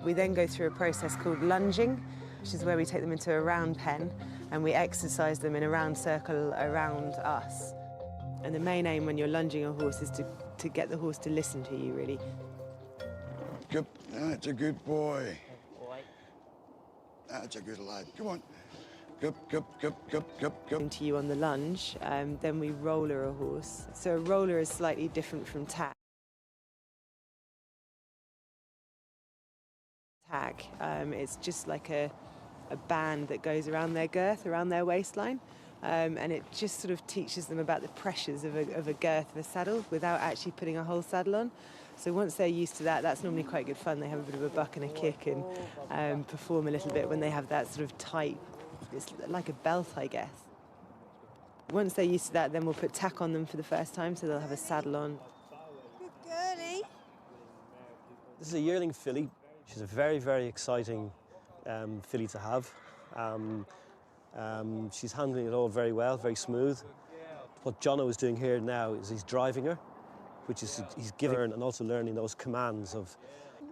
We then go through a process called lunging, which is where we take them into a round pen and we exercise them in a round circle around us. And the main aim when you're lunging a horse is to get the horse to listen to you, really. Good. That's a good boy. That's a good lad. Come on. Go. To you on the lunge, then we roller a horse. So a roller is slightly different from tag. It's just like a band that goes around their girth, around their waistline, and it just sort of teaches them about the pressures of a girth of a saddle without actually putting a whole saddle on. So once they're used to that, that's normally quite good fun. They have a bit of a buck and a kick and perform a little bit when they have that sort of tight, it's like a belt, I guess. Once they're used to that, then we'll put tack on them for the first time, so they'll have a saddle on. Good girlie. This is a yearling filly. She's a very, very exciting filly to have. She's handling it all very well, very smooth. What Jono is doing here now is he's driving her, which is he's giving her and also learning those commands of,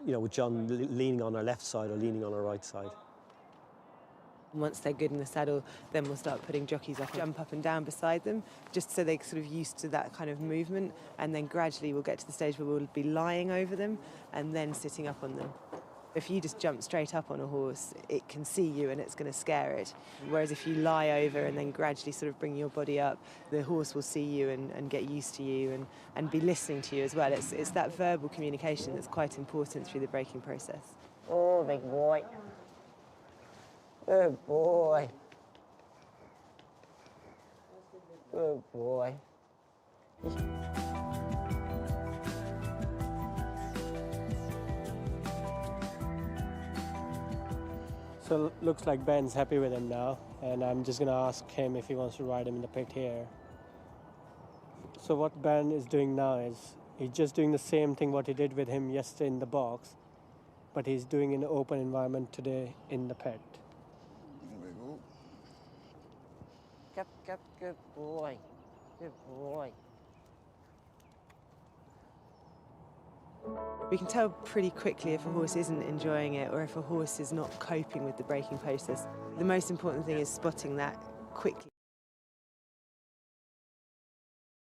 you know, with John leaning on her left side or leaning on her right side. Once they're good in the saddle, then we'll start putting jockeys up, jump up and down beside them, just so they're sort of used to that kind of movement, and then gradually we'll get to the stage where we'll be lying over them and then sitting up on them. If you just jump straight up on a horse, it can see you and it's going to scare it. Whereas if you lie over and then gradually sort of bring your body up, the horse will see you and get used to you and be listening to you as well. It's that verbal communication that's quite important through the breaking process. Oh, big boy. Good boy. Good boy. So looks like Ben's happy with him now, and I'm just going to ask him if he wants to ride him in the pit here. So what Ben is doing now is he's just doing the same thing what he did with him yesterday in the box, but he's doing in an open environment today in the pit. There we go. Good boy. Good boy. We can tell pretty quickly if a horse isn't enjoying it or if a horse is not coping with the breaking process. The most important thing is spotting that quickly.